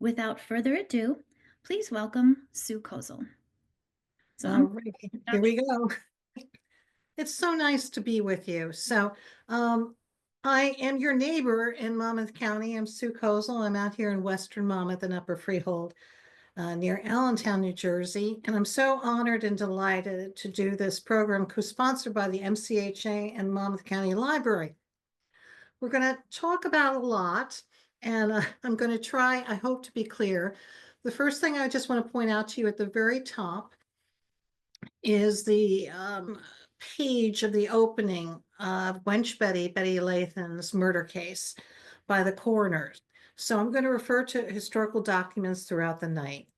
Without further ado, please welcome Sue Kozel. So All I'm right, here we go. It's so nice to be with you. Um, I am your neighbor in Monmouth County. I'm Sue Kozel. I'm out here in Western Monmouth and Upper Freehold, near Allentown, New Jersey. And I'm so honored and delighted to do this program co-sponsored by the MCHA and Monmouth County Library. We're going to talk about a lot, and I'm going to try, I hope, to be clear. The first thing I just want to point out to you at the very top is the page of the opening of Wench Betty, Betty Lathan's murder case by the coroners. So I'm going to refer to historical documents throughout the night.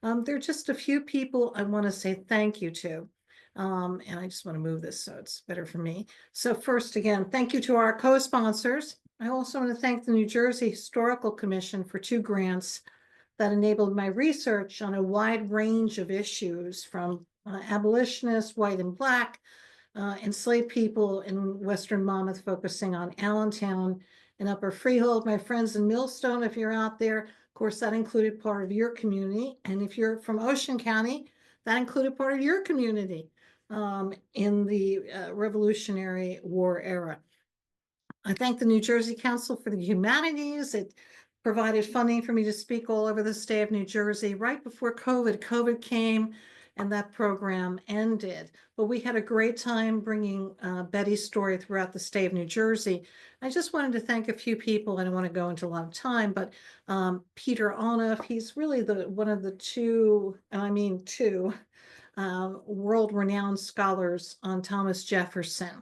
There are just a few people I want to say thank you to. And I just want to move this so it's better for me. So first, again, thank you to our co-sponsors. I also want to thank the New Jersey Historical Commission for 2 grants that enabled my research on a wide range of issues from abolitionists, white and black, enslaved people in Western Monmouth, focusing on Allentown and Upper Freehold. My friends in Millstone, if you're out there, of course, that included part of your community. And if you're from Ocean County, that included part of your community in the Revolutionary War era. I thank the New Jersey Council for the Humanities. It provided funding for me to speak all over the state of New Jersey right before COVID. COVID came and that program ended. But we had a great time bringing Betty's story throughout the state of New Jersey. I just wanted to thank a few people. I don't want to go into a lot of time, but Peter Onoff, he's really one of the two, and I mean two, world-renowned scholars on Thomas Jefferson.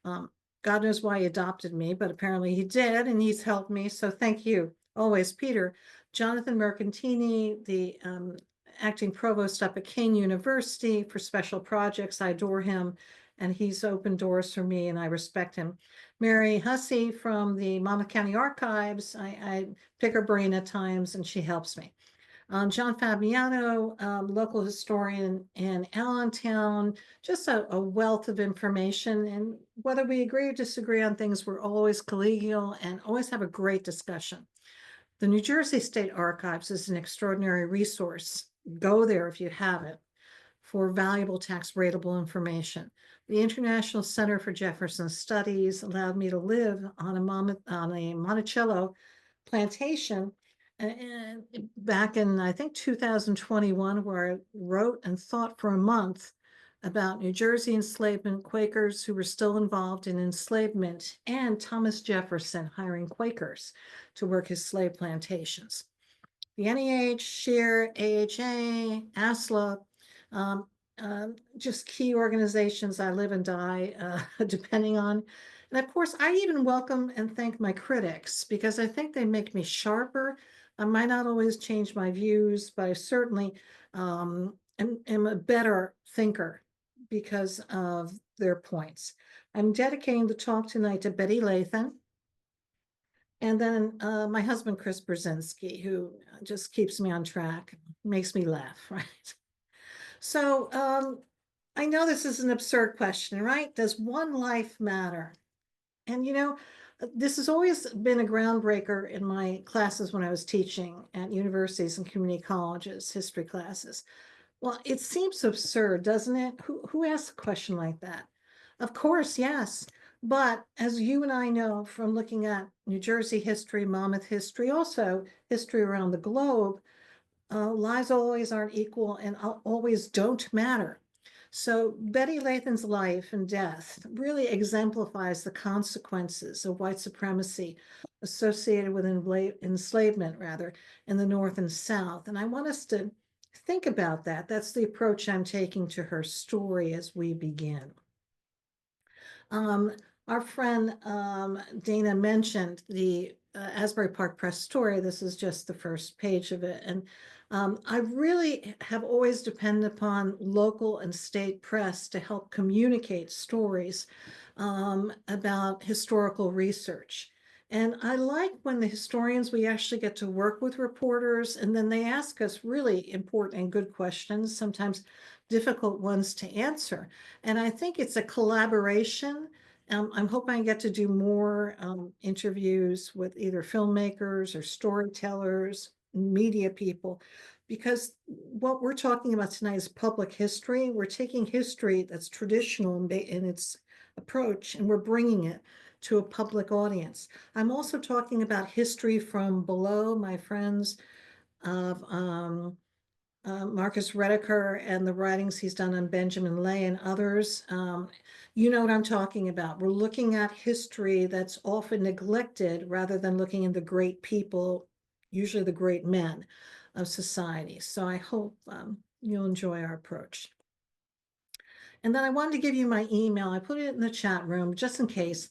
Um, God knows why he adopted me, but apparently he did, and he's helped me. So thank you always, Peter. Jonathan Mercantini, the acting provost up at King University for special projects. I adore him, and he's opened doors for me, and I respect him. Mary Hussey from the Monmouth County Archives. I pick her brain at times, and she helps me. John Fabiano, local historian in Allentown, just a wealth of information. And whether we agree or disagree on things, we're always collegial and always have a great discussion. The New Jersey State Archives is an extraordinary resource. Go there if you haven't for valuable tax rateable information. The International Center for Jefferson Studies allowed me to live on a Monticello plantation and back in, I think, 2021, where I wrote and thought for a month about New Jersey enslavement, Quakers who were still involved in enslavement, and Thomas Jefferson hiring Quakers to work his slave plantations. The NEH, SHARE, AHA, ASLA, just key organizations I live and die depending on. And of course, I even welcome and thank my critics because I think they make me sharper. I might not always change my views, but I certainly am a better thinker because of their points. I'm dedicating the talk tonight to Betty Lathan, and then my husband, Chris Brzezinski, who just keeps me on track, makes me laugh, right? So I know this is an absurd question, right? Does one life matter? And this has always been a groundbreaker in my classes when I was teaching at universities and community colleges, history classes. Well, it seems absurd, doesn't it? Who asks a question like that? Of course, yes. But as you and I know from looking at New Jersey history, Monmouth history, also history around the globe, lives always aren't equal and always don't matter. So Betty Lathan's life and death really exemplifies the consequences of white supremacy associated with enslavement, rather, in the North and South. And I want us to think about that. That's the approach I'm taking to her story as we begin. Our friend Dana mentioned the Asbury Park Press story. This is just the first page of it. And I really have always depended upon local and state press to help communicate stories about historical research. And I like when the historians, we actually get to work with reporters and then they ask us really important and good questions, sometimes difficult ones to answer. And I think it's a collaboration. I'm hoping I get to do more interviews with either filmmakers or storytellers, media people, because what we're talking about tonight is public history. We're taking history that's traditional in its approach, and we're bringing it to a public audience. I'm also talking about history from below, my friends, of Marcus Rediker and the writings he's done on Benjamin Lay and others. You know what I'm talking about. We're looking at history that's often neglected rather than looking at the great people, usually the great men of society. So I hope you'll enjoy our approach. And then I wanted to give you my email. I put it in the chat room just in case.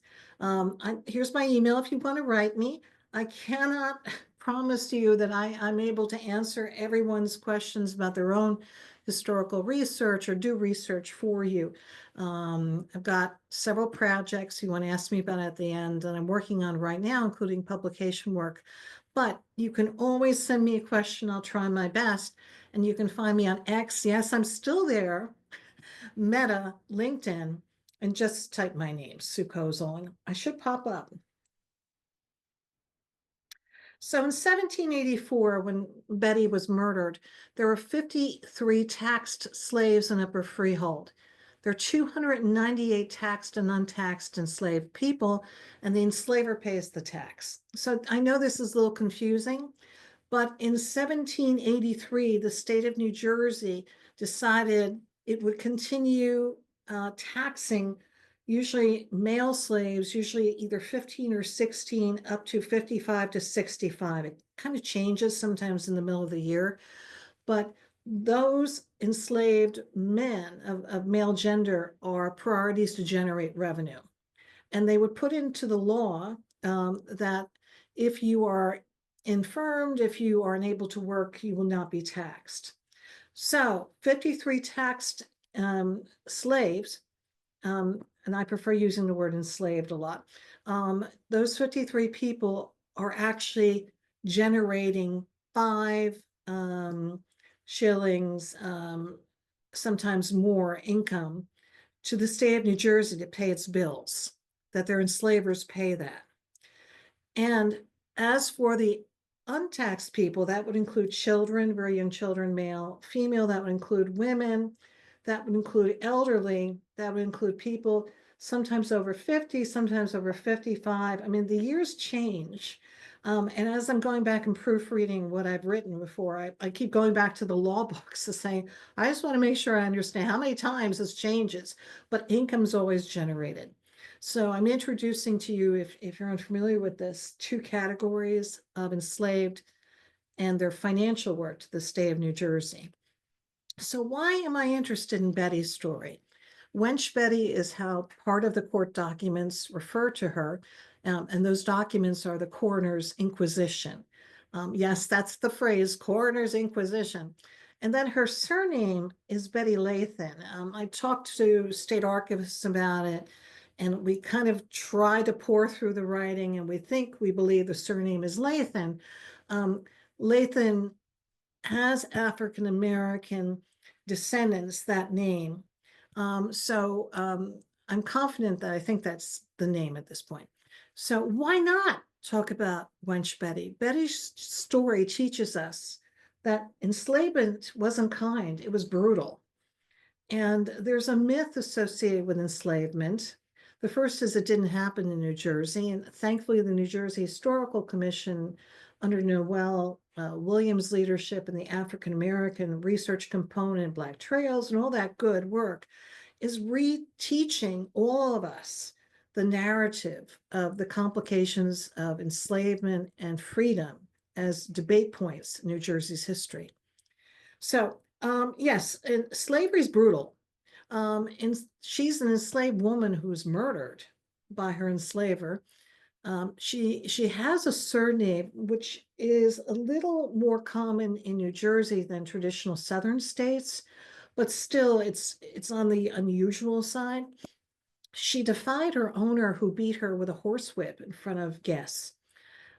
Here's my email if you want to write me. I cannot promise you that I'm able to answer everyone's questions about their own historical research or do research for you. I've got several projects you want to ask me about at the end that I'm working on right now, including publication work. But you can always send me a question. I'll try my best. And you can find me on X. Yes, I'm still there. Meta, LinkedIn, and just type my name, Sue Kozel, and I should pop up. So in 1784, when Betty was murdered, there were 53 taxed slaves in Upper Freehold. There are 298 taxed and untaxed enslaved people, and the enslaver pays the tax. So I know this is a little confusing, but in 1783, the state of New Jersey decided it would continue taxing usually male slaves, usually either 15 or 16, up to 55 to 65. It kind of changes sometimes in the middle of the year, but those enslaved men of male gender are priorities to generate revenue. And they would put into the law that if you are infirmed, if you are unable to work, you will not be taxed. So 53 taxed slaves, and I prefer using the word enslaved a lot. Those 53 people are actually generating 5 shillings, sometimes more income to the state of New Jersey to pay its bills, that their enslavers pay that. And as for the untaxed people, that would include children, very young children, male, female, that would include women, that would include elderly, that would include people sometimes over 50, sometimes over 55. I mean, the years change. And as I'm going back and proofreading what I've written before, I keep going back to the law books to say, I just want to make sure I understand how many times this changes, but income's always generated. So I'm introducing to you, if you're unfamiliar with this, 2 categories of enslaved and their financial work to the state of New Jersey. So why am I interested in Betty's story? Wench Betty is how part of the court documents refer to her, and those documents are the coroner's inquisition. Yes, that's the phrase, coroner's inquisition. And then her surname is Betty Lathan. I talked to state archivists about it, and we kind of try to pour through the writing, and we believe the surname is Lathan. Lathan has African American descendants, that name. So I'm confident that I think that's the name at this point. So why not talk about Wench Betty? Betty's story teaches us that enslavement wasn't kind, it was brutal. And there's a myth associated with enslavement. The first is it didn't happen in New Jersey. And thankfully, the New Jersey Historical Commission, under Noel Williams' leadership and the African American research component, Black Trails, and all that good work, is reteaching all of us the narrative of the complications of enslavement and freedom as debate points in New Jersey's history. So yes, and slavery is brutal. And she's an enslaved woman who's murdered by her enslaver. She has a surname which is a little more common in New Jersey than traditional Southern states, but still it's on the unusual side. She defied her owner, who beat her with a horsewhip in front of guests.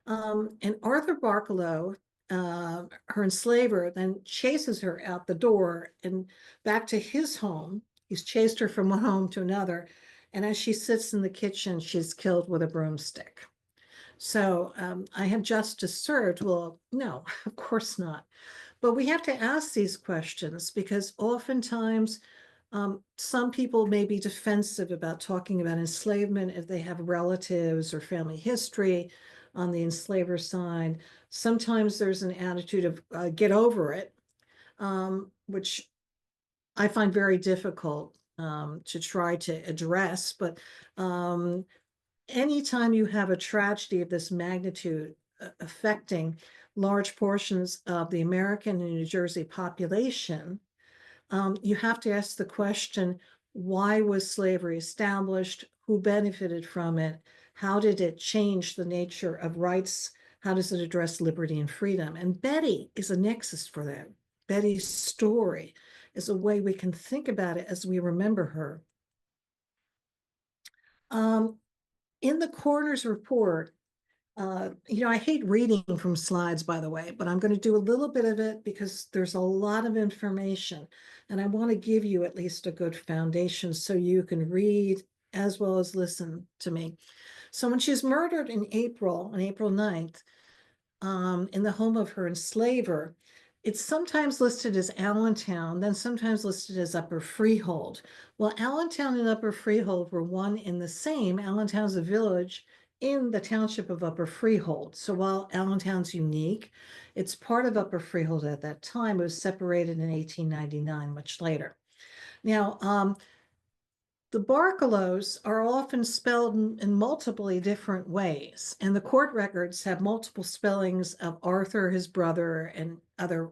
And Arthur Barkalow, her enslaver, then chases her out the door and back to his home. He's chased her from one home to another. And as she sits in the kitchen, she's killed with a broomstick. So I have justice served. Well, no, of course not. But we have to ask these questions because oftentimes some people may be defensive about talking about enslavement if they have relatives or family history on the enslaver side. Sometimes there's an attitude of get over it, which I find very difficult to try to address. But anytime you have a tragedy of this magnitude affecting large portions of the American and New Jersey population, you have to ask the question, why was slavery established? Who benefited from it? How did it change the nature of rights? How does it address liberty and freedom? And Betty is a nexus for that. Betty's story is a way we can think about it as we remember her. In the coroner's report, I hate reading from slides, by the way, but I'm going to do a little bit of it because there's a lot of information, and I want to give you at least a good foundation so you can read as well as listen to me. So when she's murdered on April 9th, in the home of her enslaver, it's sometimes listed as Allentown, then sometimes listed as Upper Freehold. Well, Allentown and Upper Freehold were one in the same. Allentown's a village in the township of Upper Freehold. So while Allentown's unique, it's part of Upper Freehold at that time. It was separated in 1899, much later. Now, the Barcalos are often spelled in multiple different ways, and the court records have multiple spellings of Arthur, his brother, and other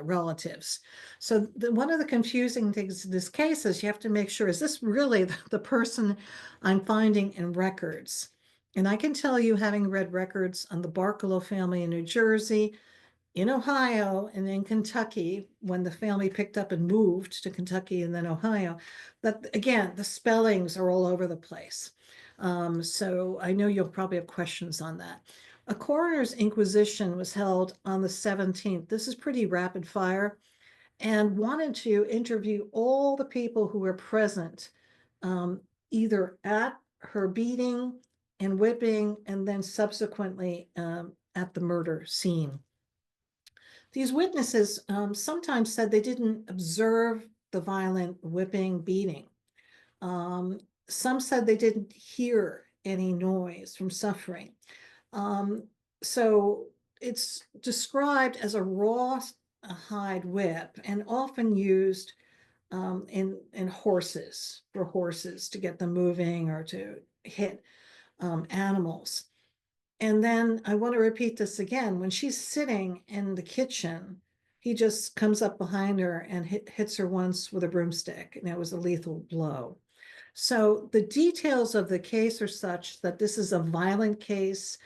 relatives. So one of the confusing things in this case is you have to make sure, is this really the person I'm finding in records? And I can tell you, having read records on the Barcalo family in New Jersey, in Ohio, and in Kentucky, when the family picked up and moved to Kentucky and then Ohio, but again, the spellings are all over the place. So I know you'll probably have questions on that. A coroner's inquisition was held on the 17th. This is pretty rapid fire, and wanted to interview all the people who were present, either at her beating and whipping, and then subsequently at the murder scene. These witnesses sometimes said they didn't observe the violent whipping, beating. Some said they didn't hear any noise from suffering. So it's described as a raw hide whip and often used in horses, for horses to get them moving or to hit animals. And then I want to repeat this again. When she's sitting in the kitchen, he just comes up behind her and hits her once with a broomstick, and it was a lethal blow. So the details of the case are such that this is a violent case.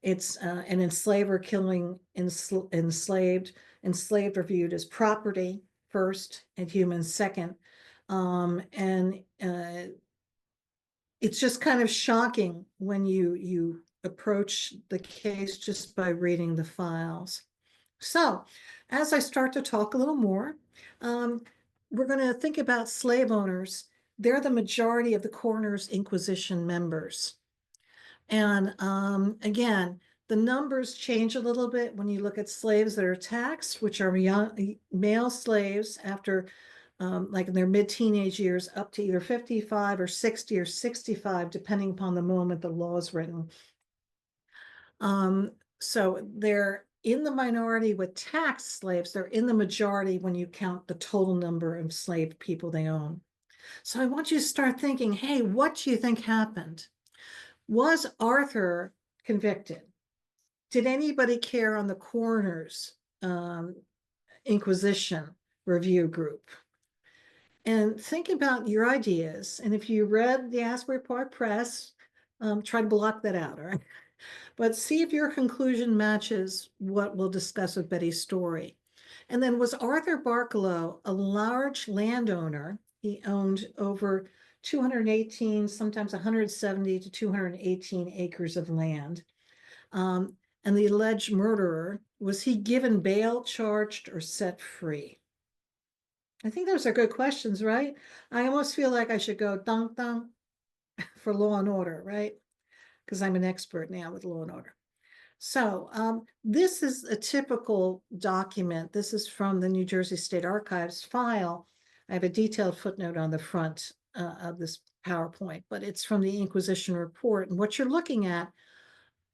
It's an enslaver killing enslaved. Enslaved are viewed as property first and humans second. And it's just kind of shocking when you approach the case just by reading the files. So as I start to talk a little more, we're going to think about slave owners. They're the majority of the coroner's inquisition members. And again, the numbers change a little bit when you look at slaves that are taxed, which are young, male slaves after like in their mid-teenage years, up to either 55 or 60 or 65, depending upon the moment the law is written. So they're in the minority with taxed slaves. They're in the majority when you count the total number of enslaved people they own. So I want you to start thinking, hey, what do you think happened? Was Arthur convicted? Did anybody care on the coroner's Inquisition review group? And think about your ideas. And if you read the Asbury Park Press, try to block that out, all right? But see if your conclusion matches what we'll discuss with Betty's story. And then, was Arthur Barcalo a large landowner? He owned over 218, sometimes 170 to 218 acres of land. And the alleged murderer, was he given bail, charged, or set free? I think those are good questions, right? I almost feel like I should go dunk dunk for law and order, right? Because I'm an expert now with law and order. So this is a typical document. This is from the New Jersey State Archives file. I have a detailed footnote on the front of this PowerPoint, but it's from the Inquisition report. And what you're looking at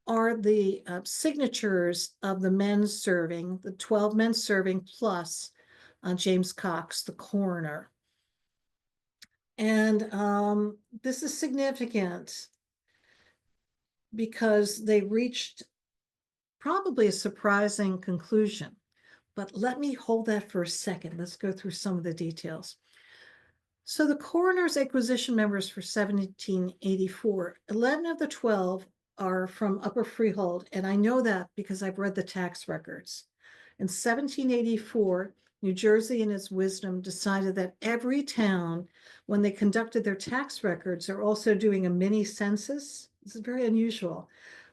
are the signatures of the men serving, the 12 men serving plus James Cox, the coroner. And this is significant because they reached probably a surprising conclusion. But let me hold that for a second. Let's go through some of the details. So the coroner's inquisition members for 1784, 11 of the 12 are from Upper Freehold, and I know that because I've read the tax records. In 1784, New Jersey, in its wisdom, decided that every town, when they conducted their tax records, are also doing a mini census. This is very unusual,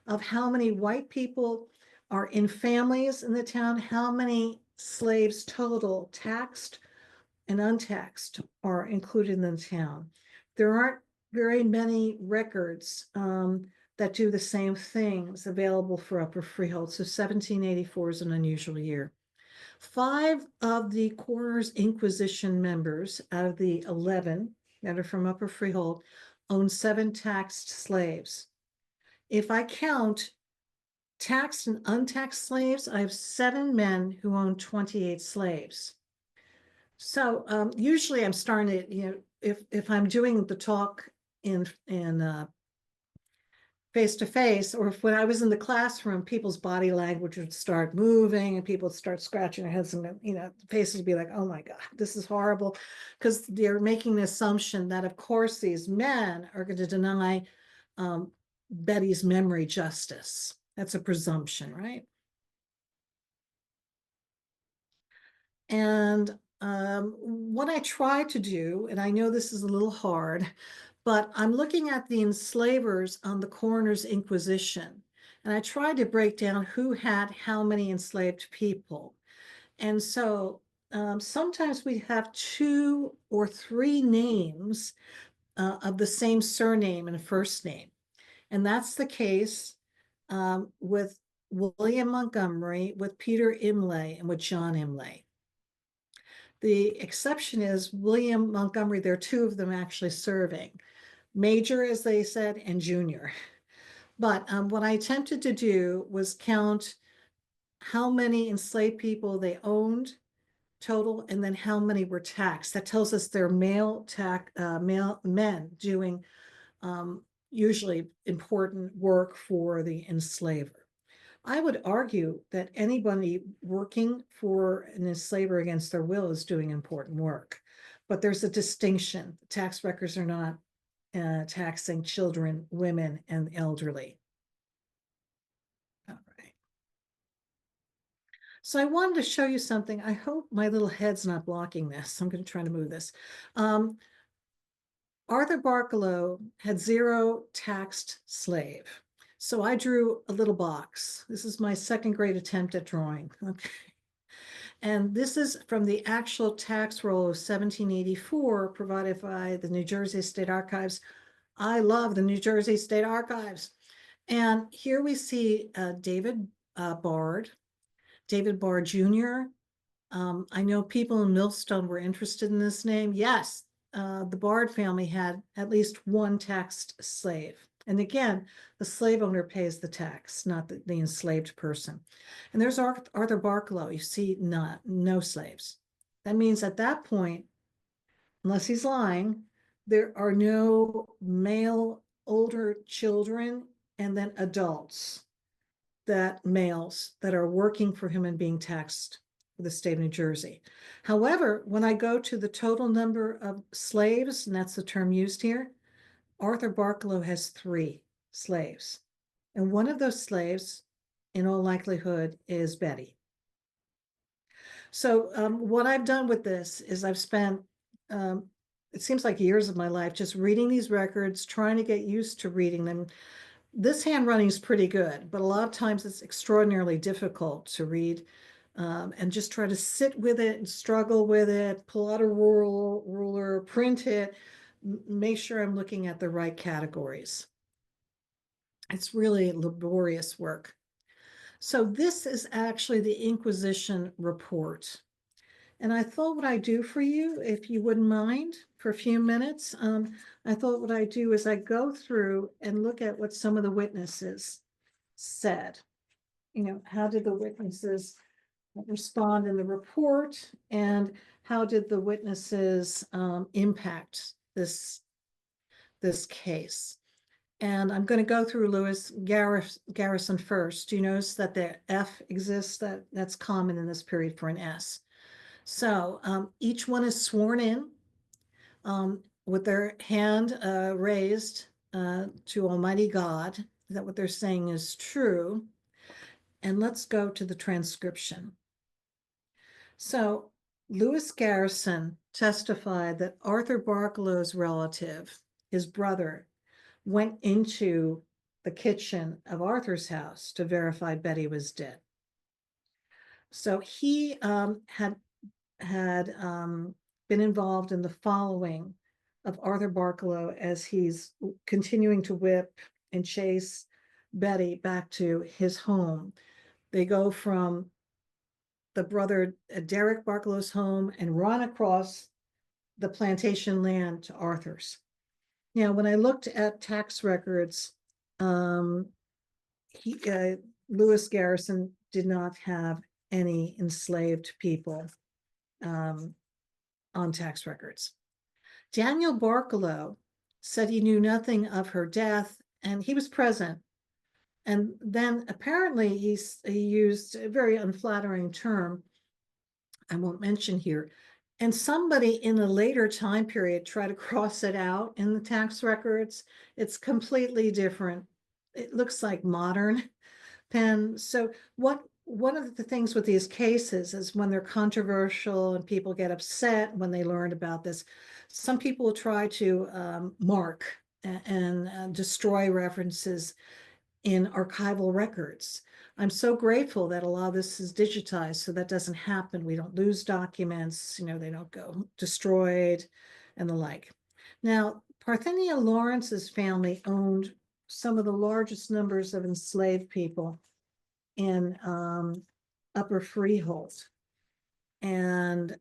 of how many white people are in families in the town, how many slaves total taxed and untaxed are included in the town. There aren't very many records that do the same things available for Upper Freehold. So 1784 is an unusual year. 5 of the coroner's inquisition members out of the 11 that are from Upper Freehold own 7 taxed slaves. If I count taxed and untaxed slaves, I have 7 men who own 28 slaves. So usually I'm starting to, if I'm doing the talk in face to face, or if when I was in the classroom, people's body language would start moving and people would start scratching their heads and, faces would be like, oh my God, this is horrible. Because they're making the assumption that, of course, these men are going to deny Betty's memory justice. That's a presumption, right? And what I try to do, and I know this is a little hard, but I'm looking at the enslavers on the coroner's inquisition. And I tried to break down who had how many enslaved people. And so sometimes we have 2 or 3 names of the same surname and first name. And that's the case with William Montgomery, with Peter Imlay, and with John Imlay. The exception is William Montgomery. There are 2 of them actually serving, Major, as they said, and Junior. But what I attempted to do was count how many enslaved people they owned total, and then how many were taxed. That tells us they're male men doing usually important work for the enslaver. I would argue that anybody working for an enslaver against their will is doing important work, but there's a distinction. Tax records are not taxing children, women, and elderly. All right. So I wanted to show you something. I hope my little head's not blocking this. I'm going to try to move this. Arthur Barkalow had 0 taxed slave. So I drew a little box. This is my 2nd grade attempt at drawing. Okay. And this is from the actual tax roll of 1784 provided by the New Jersey State Archives. I love the New Jersey State Archives. And here we see David Bard Jr. I know people in Millstone were interested in this name. Yes, the Bard family had at least 1 taxed slave. And again, the slave owner pays the tax, not the enslaved person. And there's Arthur Barkalow. You see, no slaves. That means at that point, unless he's lying, there are no male older children and then adults, males that are working for him and being taxed for the state of New Jersey. However, when I go to the total number of slaves, and that's the term used here, Arthur Barkalow has 3 slaves. And one of those slaves, in all likelihood, is Betty. So what I've done with this is I've spent, it seems like years of my life just reading these records, trying to get used to reading them. This handwriting is pretty good, but a lot of times it's extraordinarily difficult to read, and just try to sit with it and struggle with it, pull out a ruler, print it, make sure I'm looking at the right categories. It's really laborious work. So this is actually the Inquisition report. And I thought what I'd do for you, if you wouldn't mind, for a few minutes, I thought what I'd do is I go through and look at what some of the witnesses said. How did the witnesses respond in the report, and how did the witnesses impact this case? And I'm going to go through Lewis Garrison first. Do you notice that the F exists? That's common in this period for an S. So each one is sworn in with their hand raised to Almighty God, that what they're saying is true. And let's go to the transcription. So Lewis Garrison testified that Arthur Barkelow's relative, his brother, went into the kitchen of Arthur's house to verify Betty was dead. So he had been involved in the following of Arthur Barkelow as he's continuing to whip and chase Betty back to his home. They go from the brother Derek Barkelow's home and run across the plantation land to Arthur's. Now, when I looked at tax records, Lewis Garrison did not have any enslaved people on tax records. Daniel Barkelow said he knew nothing of her death, and he was present. And then apparently he used a very unflattering term I won't mention here. And somebody in a later time period tried to cross it out in the tax records. It's completely different. It looks like modern pen. So one of the things with these cases is when they're controversial and people get upset when they learn about this, some people try to mark and destroy references in archival records. I'm so grateful that a lot of this is digitized, so that doesn't happen. We don't lose documents, they don't go destroyed and the like. Now, Parthenia Lawrence's family owned some of the largest numbers of enslaved people in Upper Freehold. And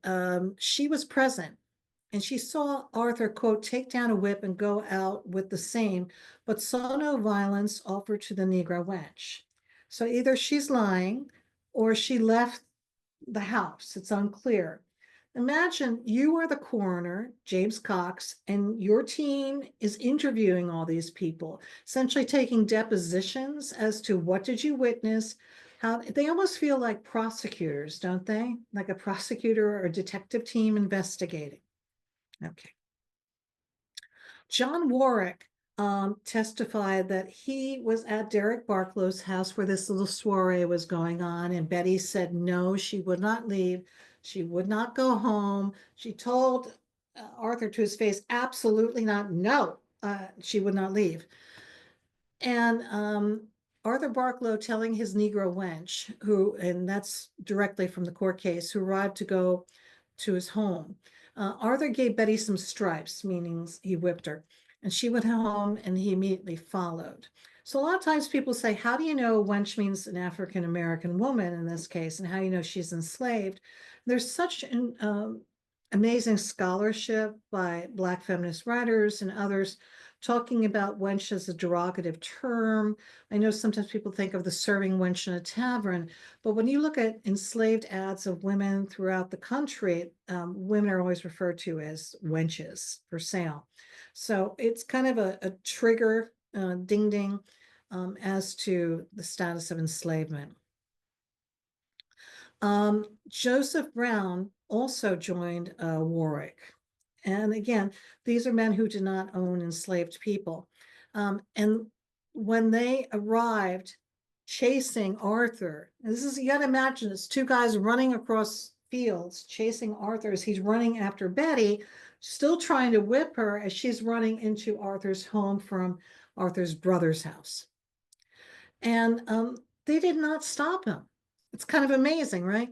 she was present. And she saw Arthur, quote, take down a whip and go out with the same, but saw no violence offered to the Negro wench. So either she's lying or she left the house. It's unclear. Imagine you are the coroner, James Cox, and your team is interviewing all these people, essentially taking depositions as to what did you witness. How they almost feel like prosecutors, don't they? Like a prosecutor or a detective team investigating. Okay. John Warwick testified that he was at Derek Barkelow's house where this little soiree was going on, and Betty said no, she would not leave. She would not go home. She told Arthur to his face, absolutely not, no, she would not leave. And Arthur Barkelow telling his Negro wench, and that's directly from the court case, who arrived to go to his home. Arthur gave Betty some stripes, meaning he whipped her, and she went home and he immediately followed. So a lot of times people say, how do you know wench means an African-American woman in this case, and how do you know she's enslaved? There's such an amazing scholarship by Black feminist writers and others talking about wench as a derogative term. I know sometimes people think of the serving wench in a tavern, but when you look at enslaved ads of women throughout the country, women are always referred to as wenches for sale. So it's kind of a trigger, ding ding, as to the status of enslavement. Joseph Brown also joined Warwick. And again, these are men who did not own enslaved people. And when they arrived chasing Arthur, you got to imagine it's two guys running across fields chasing Arthur as he's running after Betty, still trying to whip her as she's running into Arthur's home from Arthur's brother's house. And they did not stop him. It's kind of amazing, right?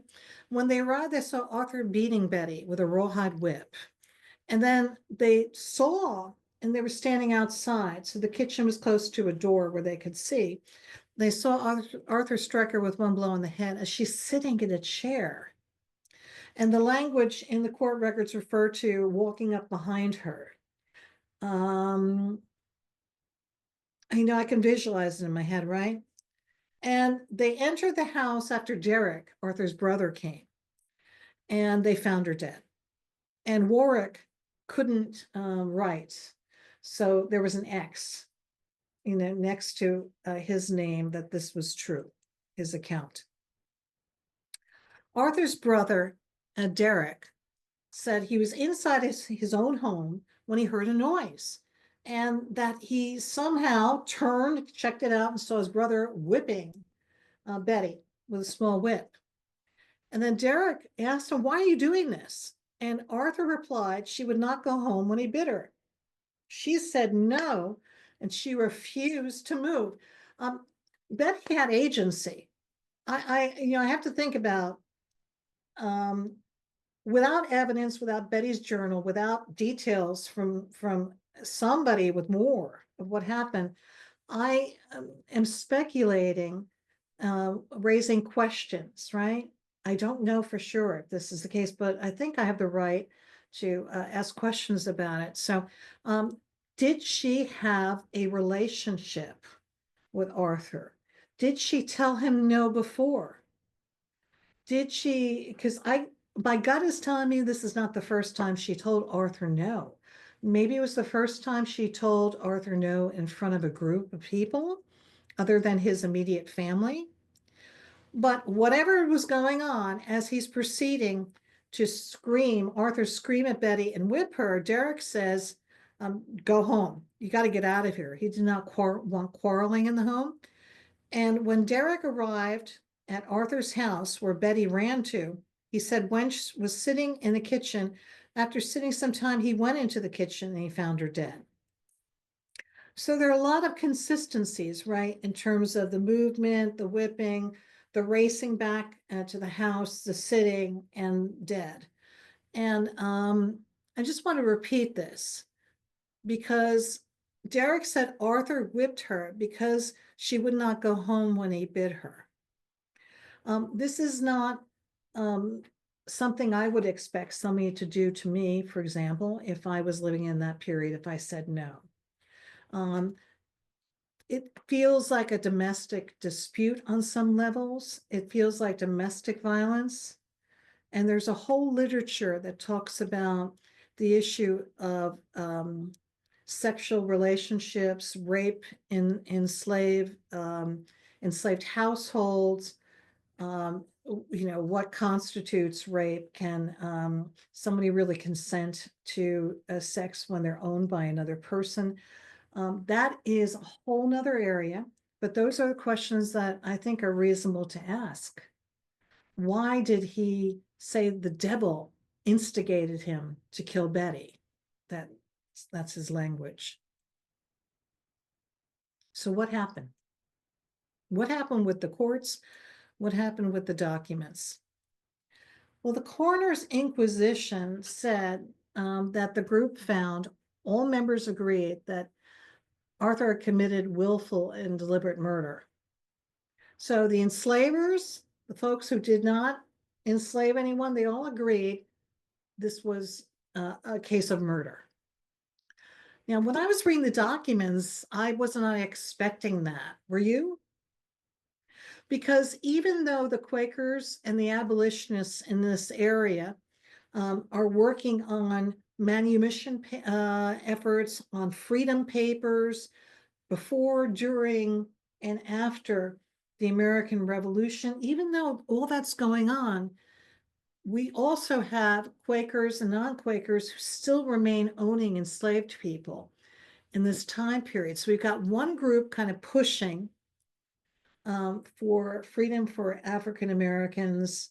When they arrived, they saw Arthur beating Betty with a rawhide whip. And then they saw, and they were standing outside. So the kitchen was close to a door where they could see. they saw Arthur strike her with one blow on the head as she's sitting in a chair. And the language in the court records refer to walking up behind her. I can visualize it in my head, right? And they entered the house after Derek, Arthur's brother, came, and they found her dead. And Warwick couldn't write, so there was an X, next to his name that this was true, his account. Arthur's brother, Derek, said he was inside his own home when he heard a noise, and that he somehow turned, checked it out, and saw his brother whipping Betty with a small whip. And then Derek asked him, "Why are you doing this?" And Arthur replied she would not go home when he bid her. She said no, and she refused to move. Betty had agency. I have to think about, without evidence, without Betty's journal, without details from somebody with more of what happened, I am speculating, raising questions, right? I don't know for sure if this is the case, but I think I have the right to ask questions about it. So, did she have a relationship with Arthur? Did she tell him no before? Did she, because my gut is telling me this is not the first time she told Arthur no. Maybe it was the first time she told Arthur no in front of a group of people other than his immediate family. But whatever was going on as he's proceeding to Arthur scream at Betty and whip her, Derek says, go home. You got to get out of here. He did not want quarreling in the home. And when Derek arrived at Arthur's house where Betty ran to, he said Wench was sitting in the kitchen. After sitting some time, he went into the kitchen and he found her dead. So there are a lot of consistencies, right, in terms of the movement, the whipping, the racing back to the house, the sitting, and dead. And I just want to repeat this because Derek said Arthur whipped her because she would not go home when he bid her. This is not something I would expect somebody to do to me, for example, if I was living in that period, if I said no. It feels like a domestic dispute on some levels. It feels like domestic violence. And there's a whole literature that talks about the issue of sexual relationships, rape in enslaved households, what constitutes rape. Can somebody really consent to sex when they're owned by another person? That is a whole nother area, but those are the questions that I think are reasonable to ask. Why did he say the devil instigated him to kill Betty? That's his language. So what happened? What happened with the courts? What happened with the documents? Well, the coroner's inquisition said that the group found all members agreed that Arthur committed willful and deliberate murder. So the enslavers, the folks who did not enslave anyone, they all agreed this was a case of murder. Now, when I was reading the documents, I wasn't expecting that. Were you? Because even though the Quakers and the abolitionists in this area are working on manumission efforts, on freedom papers, before, during, and after the American Revolution, even though all that's going on, we also have Quakers and non-Quakers who still remain owning enslaved people in this time period. So we've got one group kind of pushing for freedom for African Americans,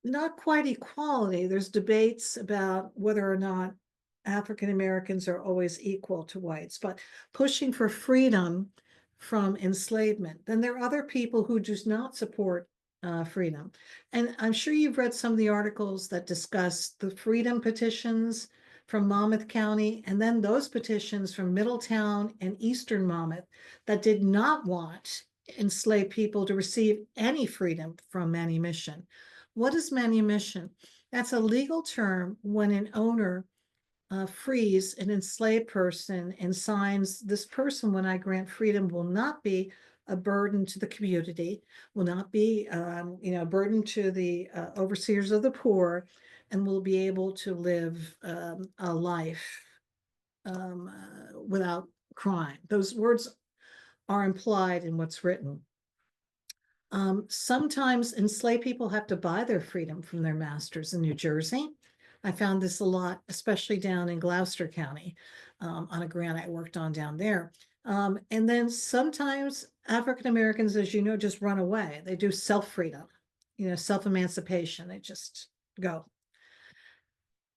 not quite equality. There's debates about whether or not African Americans are always equal to whites, but pushing for freedom from enslavement. Then there are other people who do not support freedom. And I'm sure you've read some of the articles that discuss the freedom petitions from Monmouth County, and then those petitions from Middletown and Eastern Monmouth that did not want enslaved people to receive any freedom from manumission. What is manumission? That's a legal term when an owner frees an enslaved person and signs, this person, when I grant freedom, will not be a burden to the community, will not be, a burden to the overseers of the poor, and will be able to live a life without crime. Those words are implied in what's written. Sometimes enslaved people have to buy their freedom from their masters in New Jersey. I found this a lot, especially down in Gloucester County, on a grant I worked on down there. And then sometimes African Americans, as you know, just run away. They do self-freedom, self-emancipation. They just go.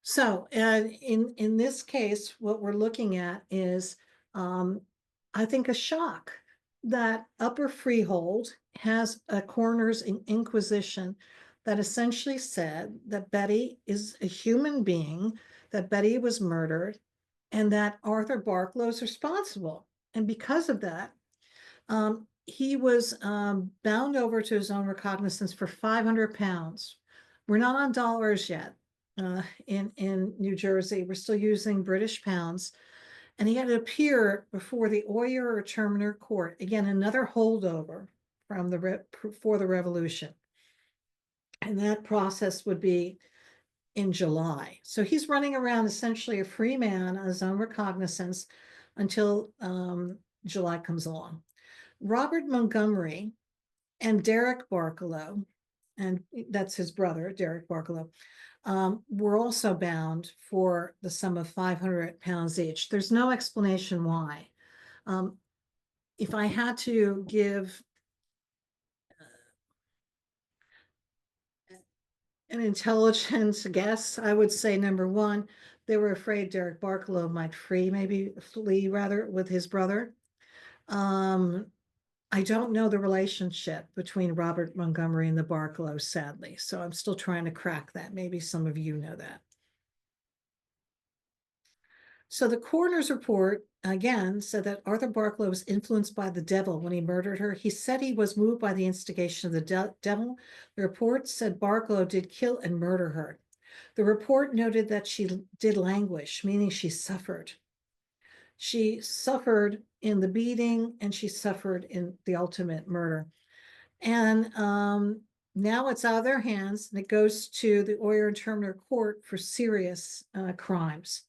So in this case, what we're looking at is, I think, a shock that Upper Freehold has a coroner's inquisition that essentially said that Betty is a human being, that Betty was murdered, and that Arthur Barklow is responsible. And because of that, he was bound over to his own recognizance for 500 pounds. We're not on dollars yet in New Jersey. We're still using British pounds. And he had to appear before the Oyer or Terminer court. Again, another holdover from for the Revolution. And that process would be in July. So he's running around essentially a free man on his own recognizance until July comes along. Robert Montgomery and Derek Barklow, and that's his brother, Derek Barklow, were also bound for the sum of 500 pounds each. There's no explanation why. If I had to give an intelligence guess, I would say number one, they were afraid Derek Barklow might flee rather with his brother. I don't know the relationship between Robert Montgomery and the Barklows, sadly. So I'm still trying to crack that. Maybe some of you know that. So the coroner's report, again, said that Arthur Barklow was influenced by the devil when he murdered her. He said he was moved by the instigation of the devil. The report said Barklow did kill and murder her. The report noted that she did languish, meaning she suffered. She suffered in the beating and she suffered in the ultimate murder. And now it's out of their hands and it goes to the Oyer and Terminer court for serious crimes.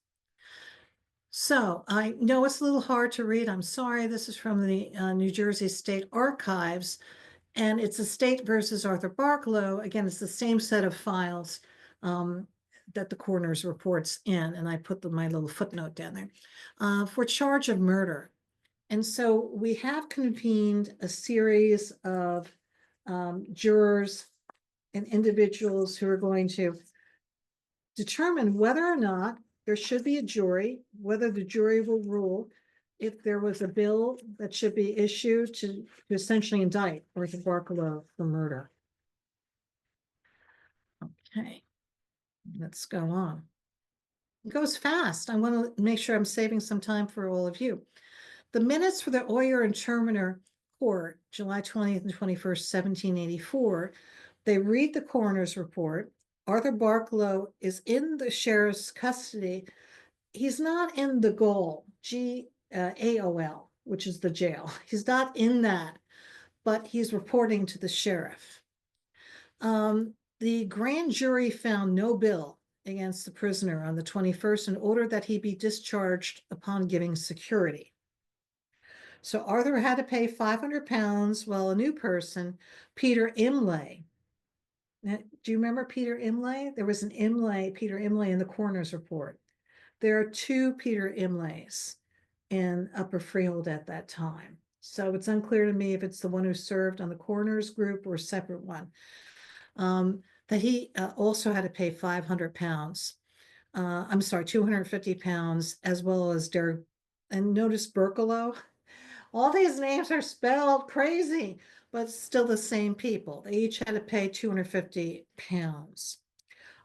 So I know it's a little hard to read. I'm sorry. This is from the New Jersey State Archives, and it's a state versus Arthur Barklow. Again, it's the same set of files that the coroner's reports in, and I put my little footnote down there for charge of murder. And so we have convened a series of jurors and individuals who are going to determine whether or not there should be a jury, whether the jury will rule if there was a bill that should be issued to essentially indict Arthur Barklow for murder. Okay, let's go on. It goes fast. I want to make sure I'm saving some time for all of you. The minutes for the Oyer and Terminer court, July 20th and 21st, 1784, they read the coroner's report. Arthur Barklow is in the sheriff's custody. He's not in the gaol, GAOL, which is the jail. He's not in that, but he's reporting to the sheriff. The grand jury found no bill against the prisoner on the 21st and ordered that he be discharged upon giving security. So Arthur had to pay 500 pounds, while a new person, Peter Imlay. Now, do you remember Peter Imlay? There was an Peter Imlay in the coroner's report. There are two Peter Imlays in Upper Freehold at that time. So it's unclear to me if it's the one who served on the coroner's group or a separate one. That he also had to pay 500 pounds. I'm sorry, 250 pounds, as well as Derek. And notice Berklow. All these names are spelled crazy, but still the same people. They each had to pay 250 pounds.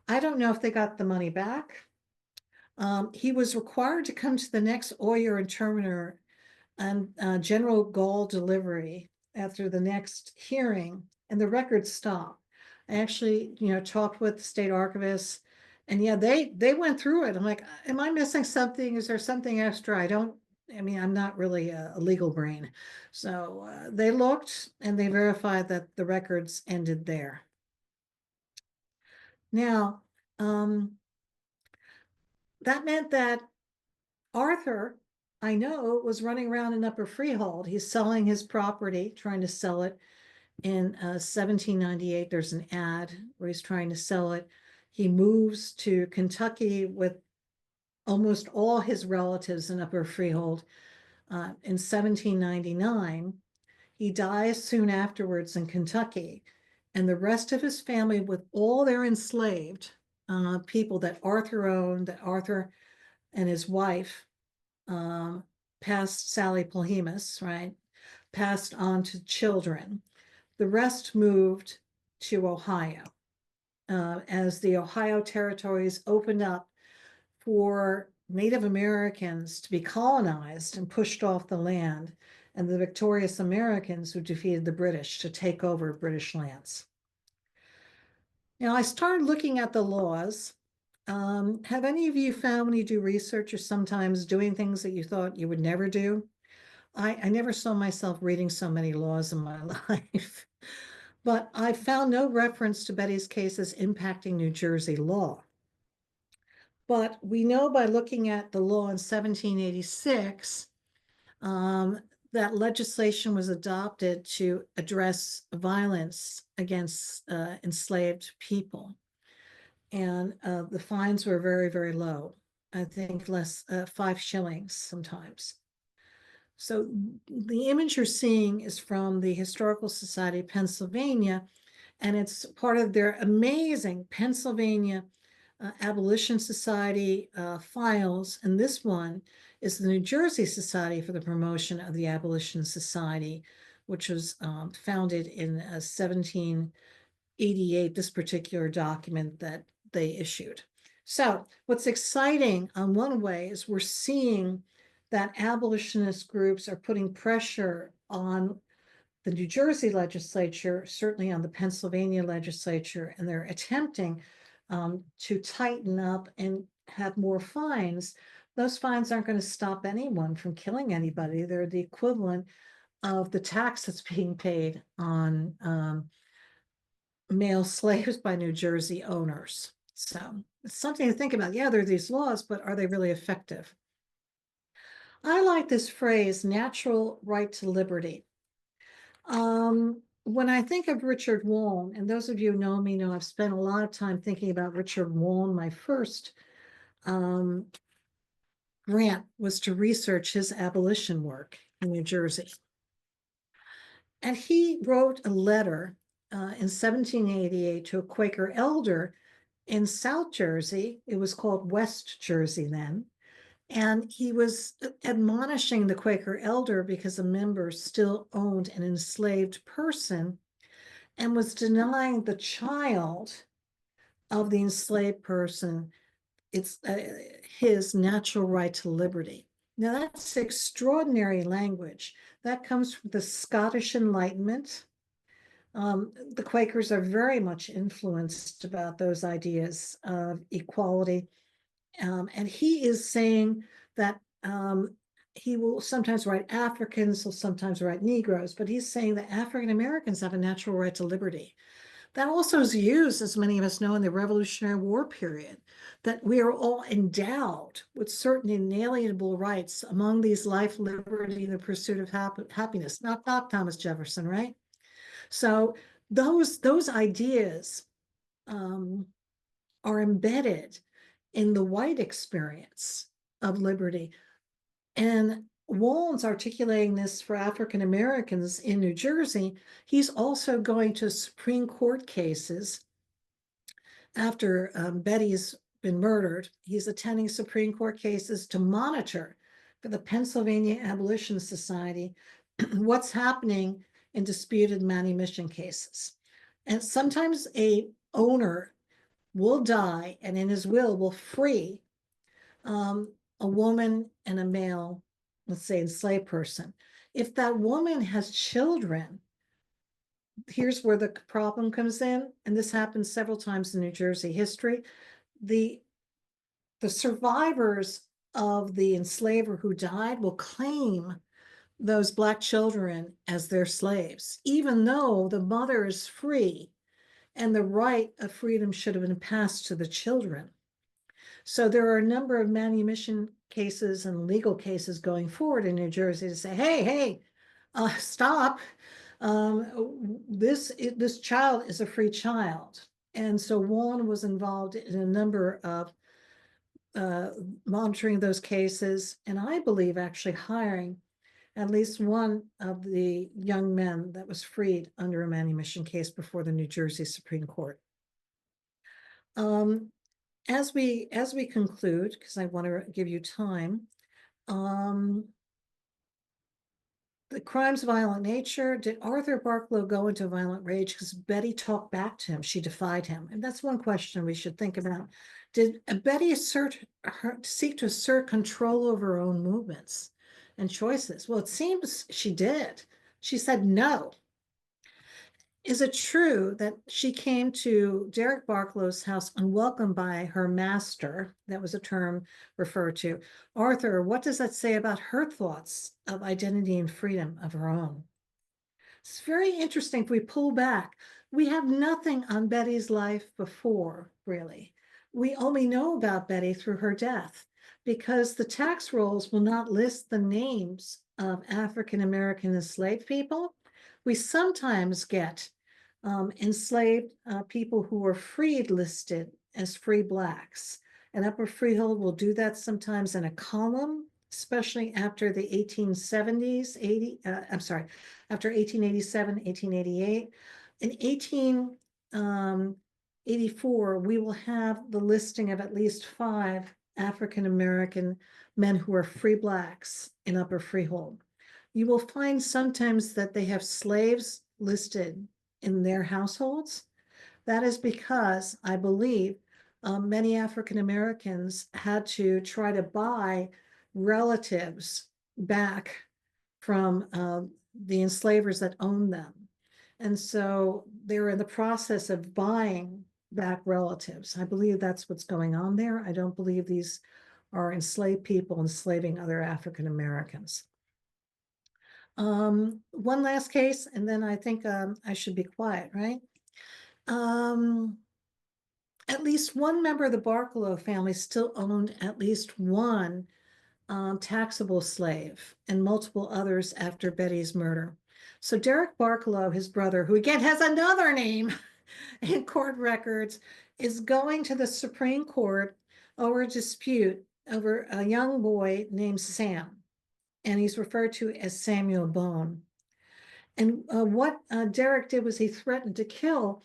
I don't know if they got the money back. He was required to come to the next Oyer and Terminer and general Gall delivery after the next hearing, and the record stopped. I actually, talked with the state archivist, and yeah, they went through it. I'm like, am I missing something? Is there something extra? I'm not really a legal brain. So they looked and they verified that the records ended there. Now, that meant that Arthur, I know, was running around in Upper Freehold. He's selling his property, trying to sell it. In 1798, there's an ad where he's trying to sell it. He moves to Kentucky with almost all his relatives in Upper Freehold. In 1799, he dies soon afterwards in Kentucky, and the rest of his family, with all their enslaved people that Arthur owned, that Arthur and his wife passed Sally Polhemus, right, passed on to children. The rest moved to Ohio as the Ohio territories opened up for Native Americans to be colonized and pushed off the land, and the victorious Americans who defeated the British to take over British lands. Now, I started looking at the laws. Have any of you found when you do research or sometimes doing things that you thought you would never do? I never saw myself reading so many laws in my life, but I found no reference to Betty's cases impacting New Jersey law. But we know by looking at the law in 1786 that legislation was adopted to address violence against enslaved people. And the fines were very, very low. I think less 5 shillings sometimes. So the image you're seeing is from the Historical Society of Pennsylvania, and it's part of their amazing Pennsylvania Abolition Society files. And this one is the New Jersey Society for the Promotion of the Abolition Society, which was founded in 1788, this particular document that they issued. So what's exciting on one way is we're seeing that abolitionist groups are putting pressure on the New Jersey legislature, certainly on the Pennsylvania legislature, and they're attempting to tighten up and have more fines. Those fines aren't going to stop anyone from killing anybody. They're the equivalent of the tax that's being paid on male slaves by New Jersey owners. So it's something to think about. Yeah, there are these laws, but are they really effective? I like this phrase, natural right to liberty. When I think of Richard Wolff, and those of you who know me know I've spent a lot of time thinking about Richard Wolff. My first grant was to research his abolition work in New Jersey. And he wrote a letter in 1788 to a Quaker elder in South Jersey. It was called West Jersey then. And he was admonishing the Quaker elder because a member still owned an enslaved person and was denying the child of the enslaved person his natural right to liberty. Now, that's extraordinary language. That comes from the Scottish Enlightenment. The Quakers are very much influenced about those ideas of equality. And he is saying that he will sometimes write Africans, he'll sometimes write Negroes, but he's saying that African Americans have a natural right to liberty. That also is used, as many of us know, in the Revolutionary War period, that we are all endowed with certain inalienable rights, among these life, liberty, and the pursuit of happiness. Not Thomas Jefferson, right? So those ideas are embedded in the white experience of liberty. And Wolff's articulating this for African Americans in New Jersey. He's also going to Supreme Court cases after Betty's been murdered. He's attending Supreme Court cases to monitor for the Pennsylvania Abolition Society what's happening in disputed manumission cases. And sometimes a owner will die and in his will free a woman and a male, let's say enslaved person. If that woman has children, here's where the problem comes in, and this happens several times in New Jersey history. The survivors of the enslaver who died will claim those Black children as their slaves, even though the mother is free and the right of freedom should have been passed to the children. So there are a number of manumission cases and legal cases going forward in New Jersey to say, hey, stop. This child is a free child. And so Warren was involved in a number of monitoring those cases, and I believe actually hiring at least one of the young men that was freed under a manumission case before the New Jersey Supreme Court. As we conclude, because I want to give you time, the crime's violent nature. Did Arthur Barklow go into violent rage because Betty talked back to him? She defied him. And that's one question we should think about. Did Betty seek to assert control over her own movements and choices? Well, it seems she did. She said no. Is it true that she came to Derek Barklow's house unwelcome by her master? That was a term referred to. Arthur, what does that say about her thoughts of identity and freedom of her own? It's very interesting if we pull back. We have nothing on Betty's life before, really. We only know about Betty through her death because the tax rolls will not list the names of African American enslaved people. We sometimes get enslaved people who were freed listed as free Blacks. And Upper Freehold will do that sometimes in a column, especially after the 1870s, after 1887, 1888. In 1884, we will have the listing of at least 5 African American men who are free Blacks in Upper Freehold. You will find sometimes that they have slaves listed in their households. That is because I believe many African Americans had to try to buy relatives back from the enslavers that owned them. And so they're in the process of buying back relatives. I believe that's what's going on there. I don't believe these are enslaved people enslaving other African Americans. One last case, and then I think I should be quiet, right? At least one member of the Barklow family still owned at least one taxable slave and multiple others after Betty's murder. So Derek Barklow, his brother, who again has another name in court records, is going to the Supreme Court over a dispute over a young boy named Sam, and he's referred to as Samuel Bone. And what Derek did was he threatened to kill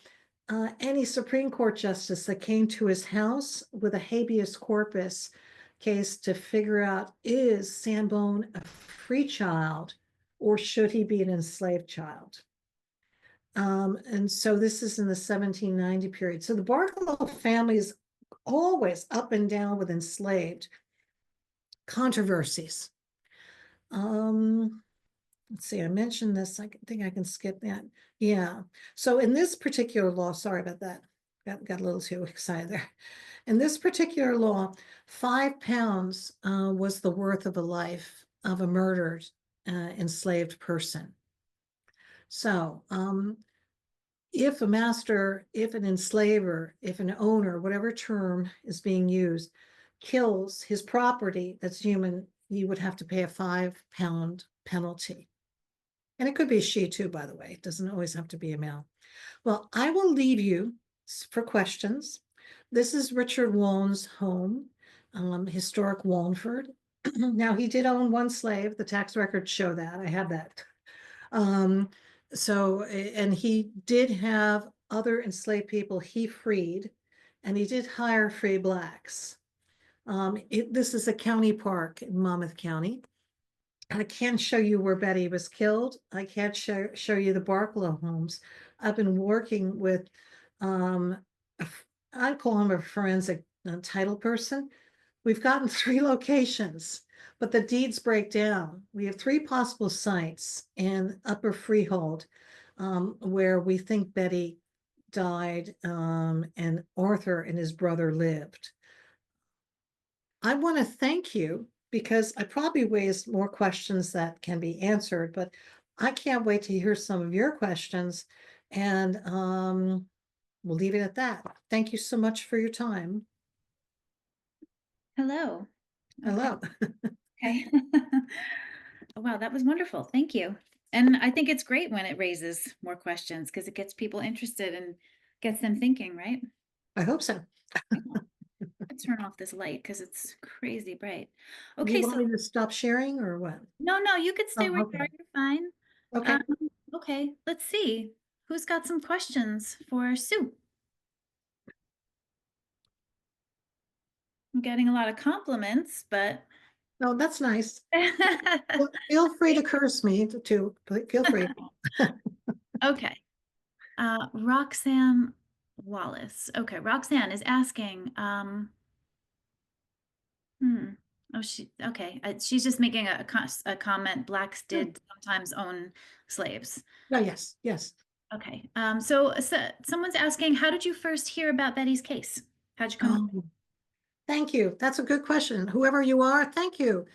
any Supreme Court justice that came to his house with a habeas corpus case to figure out, is Sam Bone a free child or should he be an enslaved child? And so this is in the 1790 period. So the Barklow family is always up and down with enslaved controversies. Let's see, I mentioned this. I think I can skip that. Yeah. So in this particular law, sorry about that. Got a little too excited there. In this particular law, £5 was the worth of a life of a murdered enslaved person. So if a master, if an enslaver, if an owner, whatever term is being used, kills his property that's human, you would have to pay a £5 penalty. And it could be a she too, by the way. It doesn't always have to be a male. Well, I will leave you for questions. This is Richard Wallen's home, historic Wallingford. Now, he did own one slave. The tax records show that. I have that. And he did have other enslaved people he freed, and he did hire free Blacks. This is a county park in Monmouth County. I can't show you where Betty was killed. I can't show you the Barklow homes. I've been working with, I call him a forensic title person, We've gotten 3 locations, but the deeds break down. We have 3 possible sites in Upper Freehold, where we think Betty died, and Arthur and his brother lived. I want to thank you because I probably raised more questions that can be answered, but I can't wait to hear some of your questions. And we'll leave it at that. Thank you so much for your time. Hello. Okay. Hello. Okay. Wow, that was wonderful. Thank you. And I think it's great when it raises more questions because it gets people interested and gets them thinking, right? I hope so. Yeah. Let's turn off this light because it's crazy bright. You Okay, want so me to stop sharing or what? no, you could stay Oh, where you are. okay. You're fine. Okay. Um, okay, let's see. Who's got some questions for Sue? I'm getting a lot of compliments, but No, that's nice. Feel free to curse me too. Feel free. okay. Roxanne Wallace. Okay, Roxanne is asking, hmm. Oh, okay. She's just making a comment. Blacks Hmm. did sometimes own slaves. Oh, yes, yes. Okay. So someone's asking, how did you first hear about Betty's case? How'd you come to? Oh, thank you. That's a good question. Whoever you are, thank you.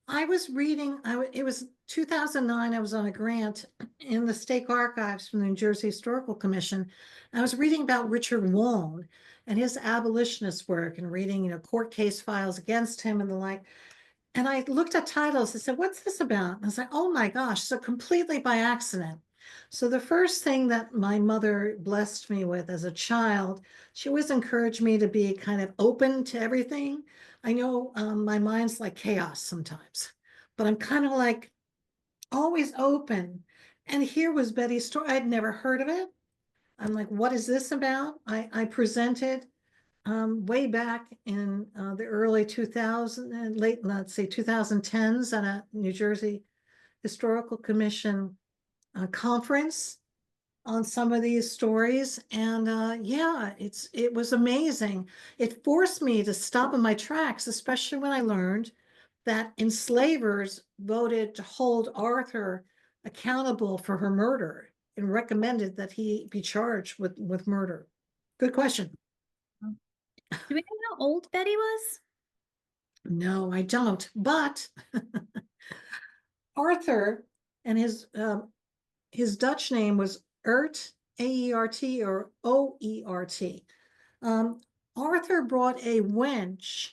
I was reading, it was 2009. I was on a grant in the State Archives from the New Jersey Historical Commission. I was reading about Richard Wong and his abolitionist work and reading, court case files against him and the like. And I looked at titles and said, what's this about? And I was like, oh my gosh, so completely by accident. So the first thing that my mother blessed me with as a child, she always encouraged me to be kind of open to everything. I know my mind's like chaos sometimes, but I'm kind of like always open. And here was Betty's story. I'd never heard of it. I'm like, what is this about? I presented way back in the early 2000 and late, let's say 2010s at a New Jersey Historical Commission conference on some of these stories. And yeah, it was amazing. It forced me to stop in my tracks, especially when I learned that enslavers voted to hold Arthur accountable for her murder and recommended that he be charged with murder. Good question. Do we know how old Betty was? No, I don't. But Arthur and his Dutch name was Ert, Aert or Oert. Um, Arthur brought a wench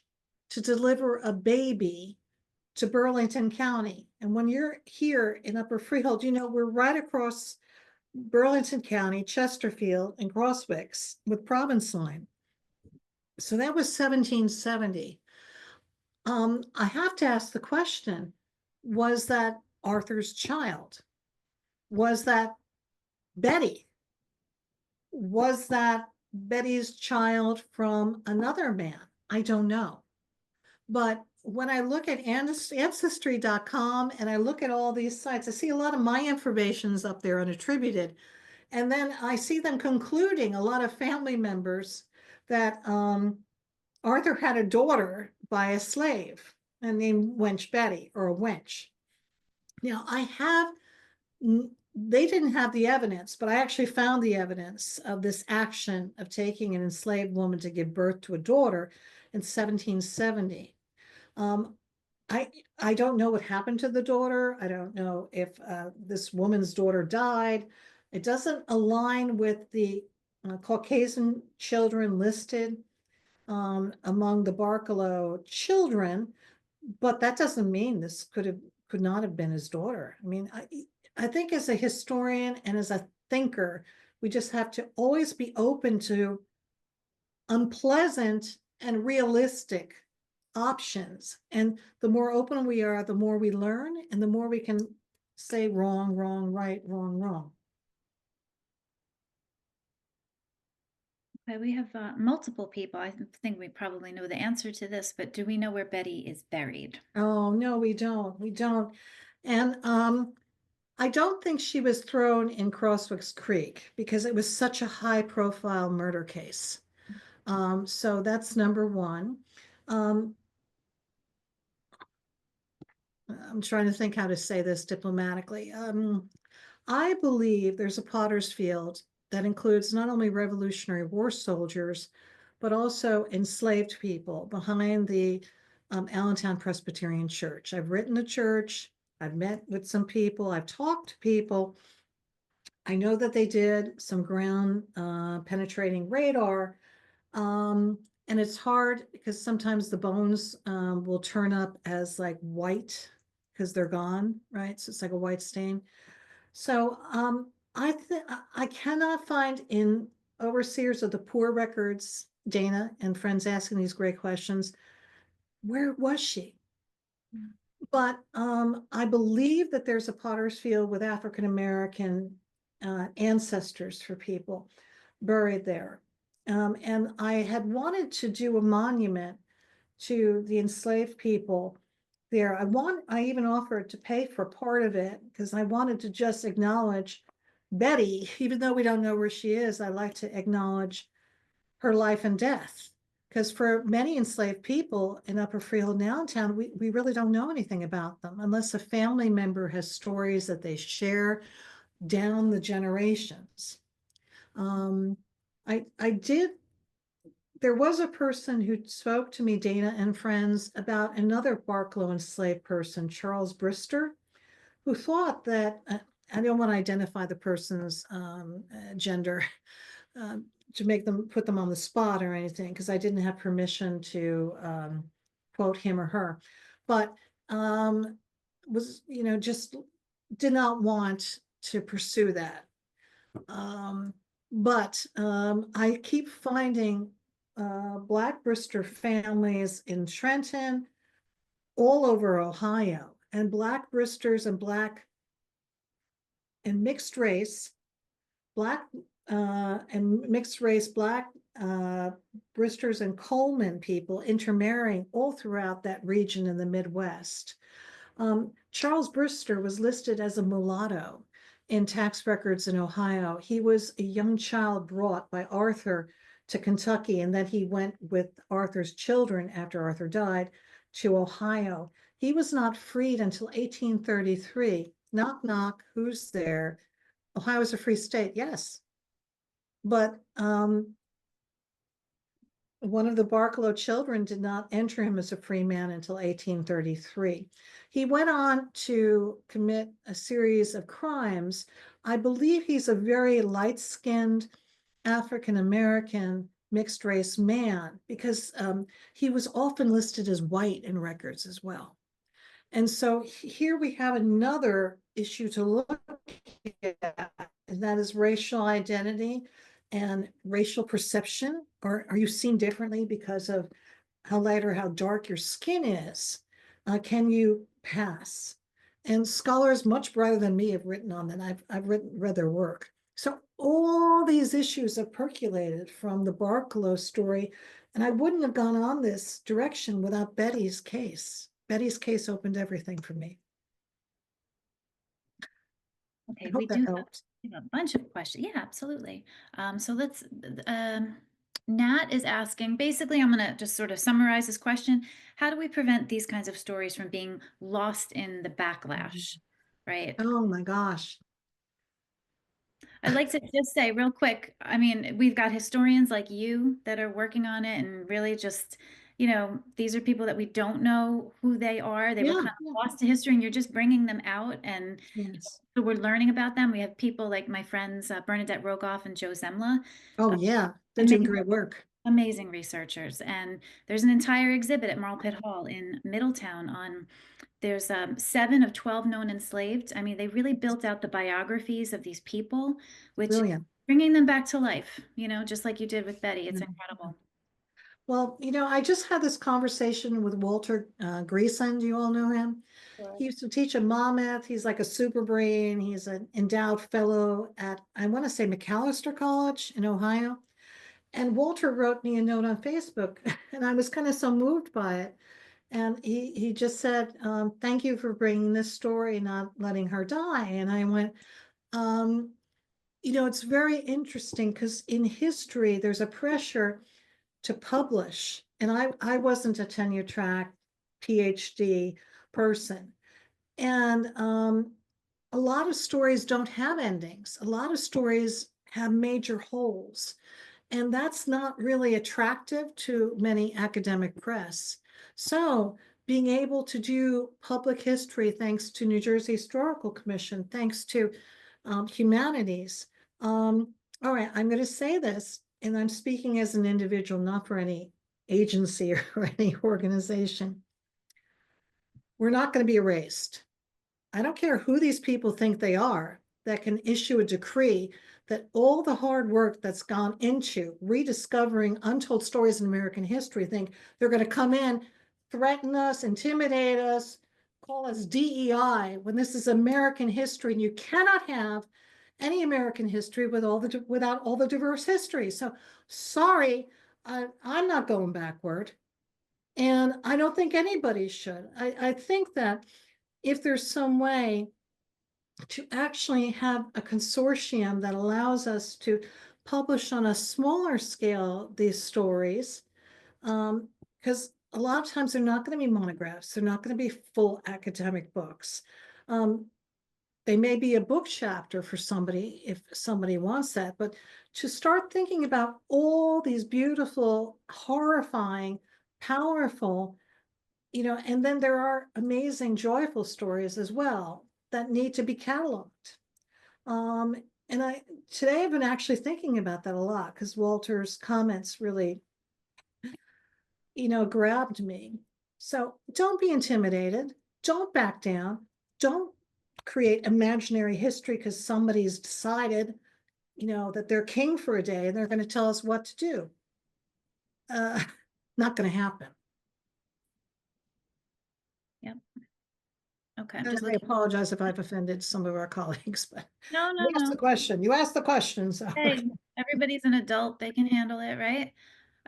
to deliver a baby to Burlington County. And when you're here in Upper Freehold, we're right across Burlington County, Chesterfield, and Crosswicks with Province line. So that was 1770. I have to ask the question, was that Arthur's child? Was that Betty? Was that Betty's child from another man? I don't know. But when I look at ancestry.com and I look at all these sites, I see a lot of my information's up there unattributed. And then I see them concluding, a lot of family members, that Arthur had a daughter by a slave and named Wench Betty or a wench. Now I have, they didn't have the evidence, but I actually found the evidence of this action of taking an enslaved woman to give birth to a daughter in 1770. Um, I I don't know what happened to the daughter. I don't know if this woman's daughter died. It doesn't align with the Caucasian children listed among the Barcalow children, but that doesn't mean this could not have been his daughter. I mean, I think as a historian and as a thinker, we just have to always be open to unpleasant and realistic options. And the more open we are, the more we learn and the more we can say wrong, wrong, right, wrong, wrong. Okay, we have multiple people. I think we probably know the answer to this, but do we know where Betty is buried? Oh, no, we don't. We don't. And I don't think she was thrown in Crosswicks Creek because it was such a high profile murder case. So that's number one. Um, I'm trying to think how to say this diplomatically. I believe there's a potter's field that includes not only Revolutionary War soldiers, but also enslaved people behind the Allentown Presbyterian Church. I've written to church, I've met with some people, I've talked to people. I know that they did some ground penetrating radar. And it's hard because sometimes the bones will turn up as like white because they're gone, right? So it's like a white stain. So I cannot find in overseers of the poor records, Dana and friends asking these great questions, where was she? But I believe that there's a potter's field with African American ancestors for people buried there. And I had wanted to do a monument to the enslaved people there. I even offered to pay for part of it because I wanted to just acknowledge Betty, even though we don't know where she is. I like to acknowledge her life and death. Because for many enslaved people in Upper Freehold and Allentown, we really don't know anything about them unless a family member has stories that they share down the generations. Um, I did, there was a person who spoke to me, Dana and friends, about another Barklow enslaved person, Charles Brister, who thought that, I don't want to identify the person's gender, uh, to make them put them on the spot or anything, because I didn't have permission to quote him or her, but was, just did not want to pursue that. But I keep finding Black Brister families in Trenton, all over Ohio, and Black Bristers and Black and mixed race, Black and mixed race, Black Bristers and Coleman people intermarrying all throughout that region in the Midwest. Charles Brister was listed as a mulatto in tax records in Ohio. He was a young child brought by Arthur to Kentucky, and then he went with Arthur's children after Arthur died to Ohio. He was not freed until 1833. Knock, knock, who's there? Ohio is a free state, yes. But one of the Barklow children did not enter him as a free man until 1833. He went on to commit a series of crimes. I believe he's a very light-skinned African-American mixed race man because he was often listed as white in records as well. And so here we have another issue to look at, and that is racial identity and racial perception. Or are you seen differently because of how light or how dark your skin is? Can you pass? And scholars much brighter than me have written on that. I've read their work. So all these issues have percolated from the Barklow story, and I wouldn't have gone on this direction without Betty's case. Betty's case opened everything for me. I Okay, we hope do that helps. have a bunch of questions. Yeah, absolutely. So let's, Nat is asking, basically, I'm going to just sort of summarize this question. How do we prevent these kinds of stories from being lost in the backlash? Right. Oh my gosh. I'd like to just say real quick, I mean, we've got historians like you that are working on it and really just, these are people that we don't know who they are. They were Yeah, kind of lost to history and you're just bringing them out and yes. so we're learning about them. We have people like my friends, Bernadette Rogoff and Joe Zemla, Oh uh, yeah, they're doing amazing, great work. amazing researchers. And there's an entire exhibit at Marl Pit Hall in Middletown on there's 7 of 12 known enslaved. I mean, they really built out the biographies of these people, which Brilliant. bringing them back to life, just like you did with Betty. It's Yeah. incredible. Well, I just had this conversation with Walter Greason. Do you all know him? Sure. He used to teach at Monmouth. He's like a super brain. He's an endowed fellow at, I want to say, McAllister College in Ohio. And Walter wrote me a note on Facebook, and I was kind of so moved by it. And he just said, thank you for bringing this story, not letting her die. And I went, um, it's very interesting because in history, there's a pressure to publish. And I wasn't a tenure track PhD person. And a lot of stories don't have endings. A lot of stories have major holes. And that's not really attractive to many academic press. So being able to do public history, thanks to New Jersey Historical Commission, thanks to humanities. All right, I'm going to say this, and I'm speaking as an individual, not for any agency or any organization. We're not going to be erased. I don't care who these people think they are that can issue a decree that all the hard work that's gone into rediscovering untold stories in American history think they're going to come in, threaten us, intimidate us, call us DEI when this is American history, and you cannot have any American history without all the diverse history. So sorry, I'm not going backward. And I don't think anybody should. I think that if there's some way to actually have a consortium that allows us to publish on a smaller scale these stories, because a lot of times they're not going to be monographs, they're not going to be full academic books. They may be a book chapter for somebody if somebody wants that, but to start thinking about all these beautiful, horrifying, powerful, and then there are amazing, joyful stories as well that need to be cataloged. Um, and today I've been actually thinking about that a lot because Walter's comments really, grabbed me. So don't be intimidated. Don't back down. Don't create imaginary history because somebody's decided, that they're king for a day and they're going to tell us what to do. Uh, Not going to happen. Yep. Okay, I'm And just I looking. apologize if I've offended some of our colleagues, but No, no, you asked the no. question. You asked the question, so. Hey, everybody's an adult. They can handle it, right?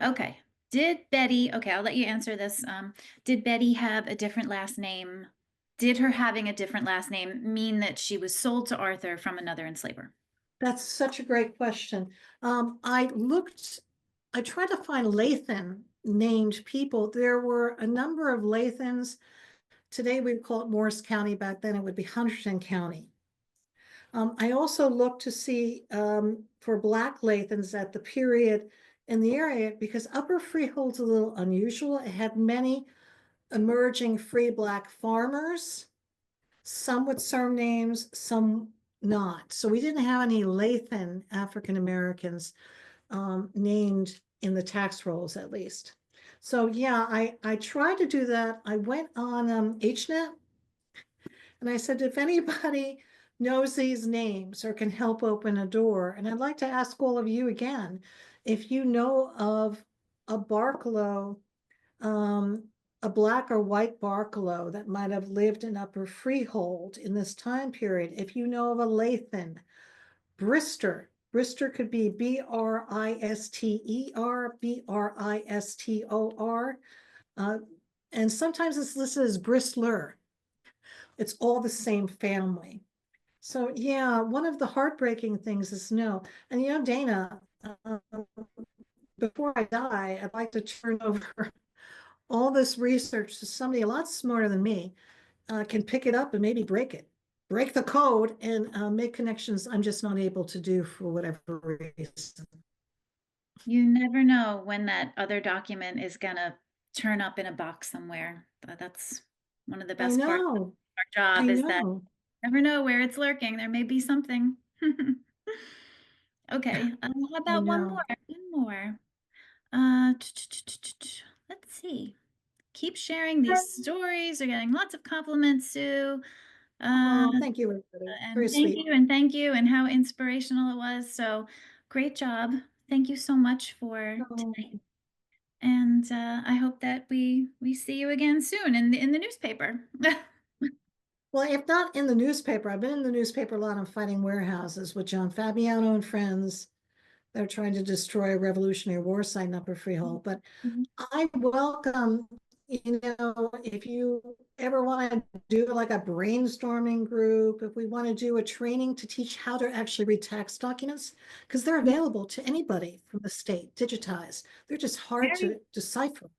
Okay. Did Betty, okay, I'll let you answer this. Did Betty have a different last name? Did her having a different last name mean that she was sold to Arthur from another enslaver? That's such a great question. I tried to find Lathan named people. There were a number of Lathans. Today we'd call it Morris County. Back then it would be Hunterdon County. I also looked to see for Black Lathans at the period in the area because Upper Freehold's a little unusual. It had many emerging free Black farmers, some with surnames, some not. So we didn't have any Lathan African Americans named in the tax rolls, at least. So yeah, I tried to do that. I went on HNet and I said, if anybody knows these names or can help open a door, and I'd like to ask all of you again, if you know of a Barkalow, um, a Black or white Barkalow that might have lived in Upper Freehold in this time period, if you know of a Lathan, Brister. Brister could be Brister, Bristor. And sometimes it's listed as Bristler. It's all the same family. So yeah, one of the heartbreaking things is no. And Dana, before I die, I'd like to turn over all this research to somebody a lot smarter than me, can pick it up and maybe break the code and make connections I'm just not able to do for whatever reason. You never know when that other document is gonna turn up in a box somewhere. That's one of the I best parts of know, our I job is that know. you never know where it's lurking. There may be something. Okay, how I about one more? know. One more. Uh, let's see. Keep sharing these stories. We're getting lots of compliments, Sue. Uh, Oh, thank you, everybody. Very and thank sweet. you, and thank you, and how inspirational it was. So great job. Thank you so much for Oh, tonight. And I hope that we see you again soon in the newspaper. well, if not in the newspaper, I've been in the newspaper a lot on fighting warehouses with John Fabiano and friends. They're trying to destroy a Revolutionary War site in Upper Freehold. But I welcome, if you ever want to do like a brainstorming group, if we want to do a training to teach how to actually read tax documents, because they're available to anybody from the state, digitized. They're just hard Mary, to decipher.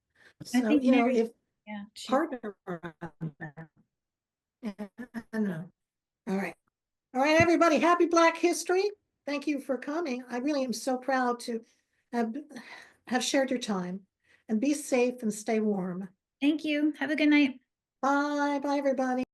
I So, think Mary, if yeah, she's partner on that. Yeah, I know. All right. All right, everybody. Happy Black History. Thank you for coming. I really am so proud to have, have shared your time. And be safe and stay warm. Thank you. Have a good night. Bye. Bye, everybody.